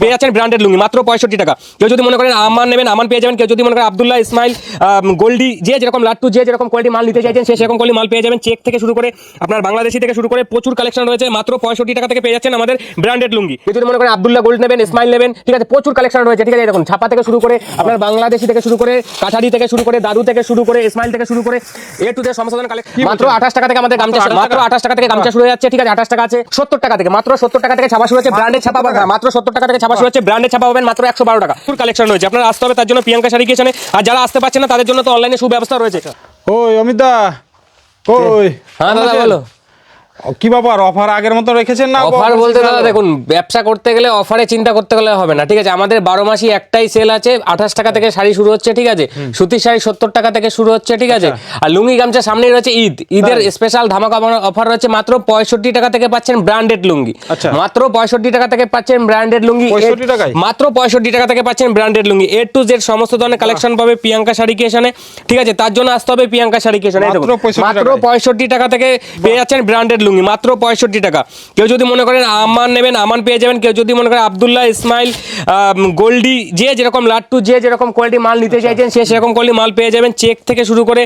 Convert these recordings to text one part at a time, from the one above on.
পেয়ে যাচ্ছেন ব্র্যান্ডেড লুঙ্গি মাত্র 65 টাকা। কেউ যদি মনে করেন আমান নেবেন আমান পেয়ে যাবেন, কেউ যদি মনে করেন আব্দুল্লাহ ইসমাইল গোল্ডি যে যেরকম লাট্টু যে যেরকম কোয়ালিটি মাল নিতে চাইছেন সে সেরকম কোয়ালিটি মাল পেয়ে যাবেন। চেক থেকে শুরু করে আপনার বাংলাদেশি থেকে শুরু করে প্রচুর কালেকশন রয়েছে, মাত্র 65 টাকা থেকে পেয়ে যাচ্ছেন আমাদের ব্র্যান্ডেড লুঙ্গি। কেউ যদি মনে করেন আব্দুল্লাহ গোল্ড নেবেন ইসমাইল নেবেন, ঠিক আছে, প্রচুর কালেকশন রয়েছে, ঠিক আছে। দেখুন ছাপা থেকে শুরু করে আপনার বাংলাদেশি থেকে শুরু করে কাঠারি থেকে শুরু করে দাদু থেকে শুরু করে ইসমাইল থেকে শুরু করে এ টু জেড সমস্ত ধরনের কালেকশন মাত্র 28 টাকা থেকে আমাদের গামছা, মাত্র 28 টাকা থেকে গামছা শুরু হয়ে যাচ্ছে, ঠিক আছে। 28 টাকা আছে, 70 টাকা থেকে, মাত্র 70 টাকা থেকে ছাপা শুরু হচ্ছে, ব্র্যান্ডেড ছাপা পাবেন মাত্র 70 টাকা থেকে ছাপা শুরু হচ্ছে, ব্র্যান্ডেড ছাপা পাবেন মাত্র 112 টাকা। ফুল কালেকশন রয়েছে, আপনারা আসতে হবে তার জন্য প্রিয়াঙ্কা শাড়ি কিচেনে। আর যারা আসতে পারছেন না তাদের জন্য তো অনলাইনে সুব্যবস্থা রয়েছে। ওই অমিত দা, ওই হ্যাঁ দাদা বলো। কি ব্যাপার, অফার আগের মতো রেখেছেন না? অফার বলতে দাদা দেখুন, ব্যবসা করতে গেলে অফারে চিন্তা করতে গেলে হবে না, ঠিক আছে। আমাদের 12 মাসই একটাই সেল আছে, 28 টাকা থেকে শাড়ি শুরু হচ্ছে, ঠিক আছে। সুতির শাড়ি 70 টাকা থেকে শুরু হচ্ছে, ঠিক আছে। আর লুঙ্গি গামছা সামনেই রয়েছে ঈদের স্পেশাল ধামাকা অফার রয়েছে, মাত্র 65 টাকা থেকে পাচ্ছেন ব্র্যান্ডেড লুঙ্গি, মাত্র 65 টাকা থেকে পাচ্ছেন ব্র্যান্ডেড লুঙ্গি, মাত্র 65 টাকা থেকে পাচ্ছেন branded lungi. A to Z সমস্ত ধরনের কালেকশন পাবে প্রিয়াঙ্কা শাড়ি কিচেনে, ঠিক আছে। তার জন্য আসতে হবে প্রিয়াঙ্কা শাড়ি কিচেনে। মাত্র 65 টাকা থেকে পেয়ে যাচ্ছেন ব্র্যান্ডেড লুঙ্গি, মাত্র 65 টাকা। কেউ যদি মনে করেন আমান নেবেন আমান পেয়ে যাবেন, কেউ যদি মনে করেন আব্দুল্লাহ ইসমাইল গোল্ডি যে যেরকম লাট্টু যে যেরকম কোয়ালিটি মাল নিতে চাইছেন সে সেরকম কোয়ালিটি মাল পেয়ে যাবেন। চেক থেকে শুরু করে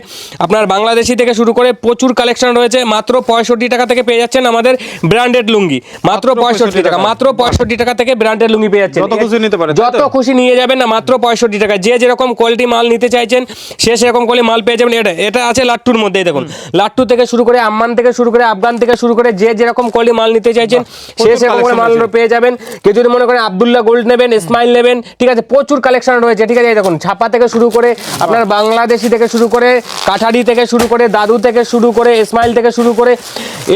আপনার বাংলাদেশি থেকে শুরু করে প্রচুর কালেকশন রয়েছে, মাত্র 65 টাকা থেকে পেয়ে যাচ্ছেন আমাদের ব্র্যান্ডেড লুঙ্গি, মাত্র 65 টাকা, মাত্র 65 টাকা থেকে ব্র্যান্ডেড লুঙ্গি পেয়ে যাচ্ছেন। যত খুশি নিতে পারেন, যত খুশি নিয়ে যাবেন না, মাত্র 65 টাকা। যে যেরকম কোয়ালিটি মাল নিতে চাইছেন সে সেরকম কোয়ালিটি মাল পেয়ে যাবেন। এটা আছে লাট্টুর মধ্যেই, দেখুন লাট্টু থেকে শুরু করে আম্মান থেকে শুরু করে আফগান থেকে শুরু করে যে যেরকম কোয়ালিটি মাল নিতে চাইছেন সে সেরকম মাল পেয়ে যাবেন। কেউ যদি মনে করেন আব্দুল্লাহ গোল্ড নেবেন ইসমাইল নেবেন, ঠিক আছে, প্রচুর কালেকশন রয়েছে, ঠিক আছে। দেখুন ছাপা থেকে শুরু করে আপনার বাংলাদেশি থেকে শুরু করে কাঠারি থেকে শুরু করে দাদু থেকে শুরু করে ইসমাইল থেকে শুরু করে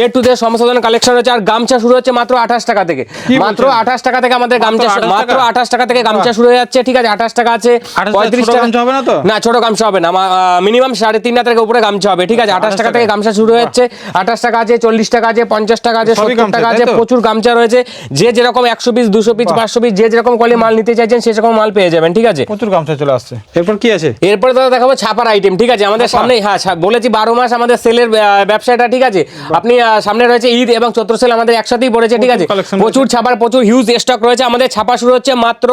এ টু জেড সমস্ত ধরনের কালেকশন রয়েছে। আর গামছা শুরু হচ্ছে মাত্র 28 টাকা থেকে, মাত্র 28 টাকা থেকে আমাদের গামছা, মাত্র 28 টাকা থেকে গামছা শুরু হয়ে যাচ্ছে, ঠিক আছে। 28 টাকা আছে, 35 টাকা হবে না তো, না ছোট গামছা হবে না, মিনিমাম 3.5 হাতের উপরে গামছা হবে, ঠিক আছে। 28 টাকা থেকে গামছা শুরু হচ্ছে, 28 টাকা আছে, 40 টাকা আছে, 50 টাকা আছে, 70 টাকা আছে, প্রচুর গামছা রয়েছে। যে যেরকম 100 পিস 200 পিস 500 পিস যে যেরকম কোয়ালিটি মাল নিতে চাইছেন সে সেরকম মাল পেয়ে যাবেন, ঠিক আছে। প্রচুর গামছা চলে আসছে। এরপর কি আছে? এরপর দাদা দেখাবো ছাপার আইটেম, ঠিক আছে। আমাদের সামনে, হ্যাঁ বলেছি 12 মাস আমাদের সেলের ব্যবসাটা, ঠিক আছে। আপনি সামনে রয়েছে ঈদ এবং চৈত্র সেল আমাদের একসাথেই পড়েছে, ঠিক আছে। প্রচুর ছাপার প্রচুর হিউজ স্টক রয়েছে। আমাদের ছাপা শুরু হচ্ছে মাত্র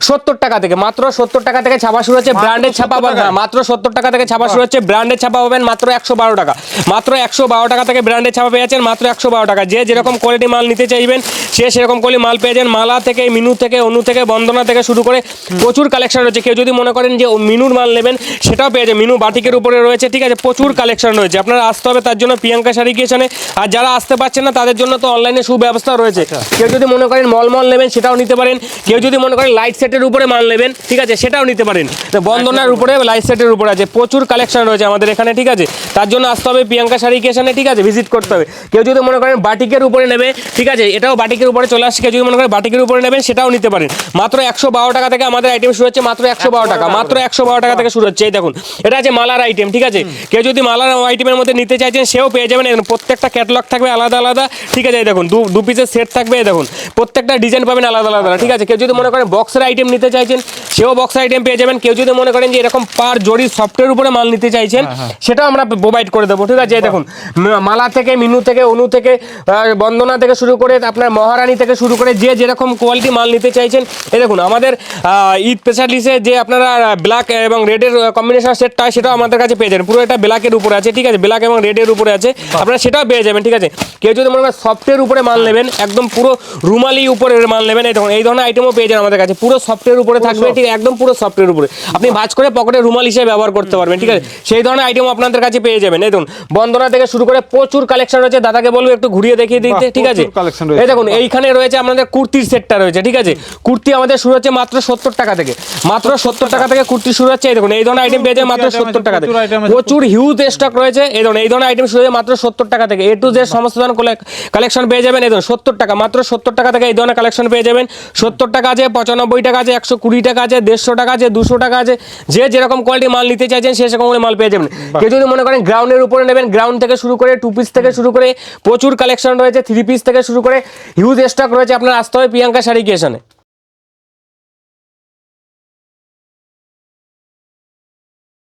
70 টাকা থেকে, মাত্র 70 টাকা থেকে ছাপা শুরু হচ্ছে, ব্র্যান্ডেড ছাপা পাবেন মাত্র 70 টাকা থেকে ছাপা শুরু হচ্ছে, ব্র্যান্ডেড ছাপা পাবেন মাত্র 112 টাকা, মাত্র 112 টাকা থেকে ব্র্যান্ডেড ছাপা পেয়ে যাচ্ছেন, মাত্র 112 টাকা। যে যেরকম কোয়ালিটি মাল নিতে চাইবেন সে সেরকম কোয়ালিটি মাল পেয়ে যান। মালা থেকে, মিনু থেকে, অনু থেকে, বন্দনা থেকে শুরু করে প্রচুর কালেকশন রয়েছে। কেউ যদি মনে করেন যে মিনুর মাল নেবেন সেটাও পেয়ে যাবেন, মিনু বাটিকের উপরে রয়েছে, ঠিক আছে। প্রচুর কালেকশন রয়েছে, আপনারা আসতে হবে তার জন্য প্রিয়াঙ্কা শাড়ি কিচেনে। আর যারা আসতে পারছেন না তাদের জন্য তো অনলাইনে সুব্যবস্থা রয়েছে। কেউ যদি মনে করেন মল নেবেন সেটাও নিতে পারেন, কেউ যদি মনে করেন লাইট সেটের উপরে মাল নেবেন, ঠিক আছে, সেটাও নিতে পারেন। বন্দনার উপরে লাইট সেটের উপরে আছে, প্রচুর কালেকশন রয়েছে আমাদের এখানে, ঠিক আছে। তার জন্য আসতে হবে প্রিয়াঙ্কা শাড়ি কিচেনে, ঠিক আছে, ভিজিট করতে হবে। কেউ যদি মনে করেন বাটিকের উপরে নেবে, ঠিক আছে, এটাও বাটিকের উপরে চলে আসছে, কেউ যদি মনে করেন বাটিকের উপরে নেবেন সেটাও নিতে পারেন। মাত্র 112 টাকা থেকে আমাদের আইটেম শুরু হচ্ছে, মাত্র 112 টাকা, মাত্র 112 টাকা থেকে শুরু হচ্ছে। এই দেখুন এটা আছে মালার আইটেম, ঠিক আছে। কেউ যদি মালার আইটেমের মধ্যে নিতে চাইছেন সেও পেয়ে যাবেন, প্রত্যেকটা ক্যাটালগ থাকবে আলাদা আলাদা, ঠিক আছে। এই দেখুন দু পিসের সেট থাকবে, এই দেখুন প্রত্যেকটা ডিজাইন পাবেন আলাদা আলাদা, ঠিক আছে। কেউ যদি মনে করেন বক্সের আইটেম নিতে চাইছেন সেও বক্সের আইটেম পেয়ে যাবেন। কেউ যদি মনে করেন যে এরকম পার জরি সফটের উপরে মাল নিতে চাইছেন সেটাও আমরা প্রোভাইড করে দেবো, ঠিক আছে। এই দেখুন মালা থেকে, মিনু থেকে, অনু থেকে, বন্দনা থেকে শুরু করে আপনার মহারানী থেকে শুরু করে যে যেরকম কোয়ালিটি মাল নিতে চাইছেন। এই দেখুন আমাদের ঈদ স্পেশালিস্টে যে আপনারা ব্ল্যাক এবং রেডের কম্বিনেশন সেটটা সেটাও আমাদের কাছে পেয়ে যাবেন, পুরো এটা ব্ল্যাকের উপরে আছে, ঠিক আছে, ব্ল্যাক এবং রেডের উপরে আছে, আপনারা সেটাও পেয়ে যাবেন, ঠিক আছে। কেউ যদি মনে করেন সফটের উপরে মাল নেবেন, একদম পুরো রুমালি উপরের মাল নেবেন, এই দেখুন এই ধরনের আইটেমও পেয়ে যান আমাদের কাছে, পুরো সফটের উপরে থাকবে, ঠিক একদম পুরো সফটের উপরে, আপনি ভাঁজ করে পকেটে রুমাল হিসেবে ব্যবহার করতে পারবেন, ঠিক আছে। সেই ধরনের আইটেমও আপনাদের কাছে পেয়ে যাবেন। এই দেখুন বন্দনা থেকে শুরু করে প্রচুর কালেকশন রয়েছে, দাদাকে বলবো একটু ঘুরিয়ে দেখিয়ে দিতে, ঠিক আছে। এই দেখুন এইখানে রয়েছে আমাদের কুর্তির সেটটা রয়েছে, ঠিক আছে। কুর্তি আমাদের শুরু হচ্ছে মাত্র 70 টাকা থেকে, মাত্র 70 টাকা থেকে কুর্তি শুরু হচ্ছে। এই দেখুন এই ধরনের আইটেম পেয়ে যাবেন মাত্র 70 টাকা থেকে, প্রচুর হিউজ স্টক রয়েছে। এই দেখুন এই ধরনের আইটেম শুরু হচ্ছে মাত্র 70 টাকা থেকে, এ টু জেড সমস্ত ধরনের কালেকশন পেয়ে যাবেন। এই দেখুন 70 টাকা, মাত্র 70 টাকা থেকে এই ধরনের কালেকশন পেয়ে যাবেন। 70 টাকা আছে, 95 টাকা আছে, 120 টাকা আছে, 150 টাকা আছে, 200 টাকা আছে, যে যেরকম কোয়ালিটি মাল নিতে চাইছেন সে সেরকম মাল পেয়ে যাবেন। কেউ যদি মনে করেন গ্রাউন্ডের উপরে নেবেন, গ্রাউন্ড থেকে শুরু করে 2 পিস থেকে শুরু করে প্রচুর কালেকশন রয়েছে, 3 পিস থেকে শুরু করে হিউজ স্টক রয়েছে, আপনার আসতে হবে প্রিয়াঙ্কা শাড়ি কিচেনে।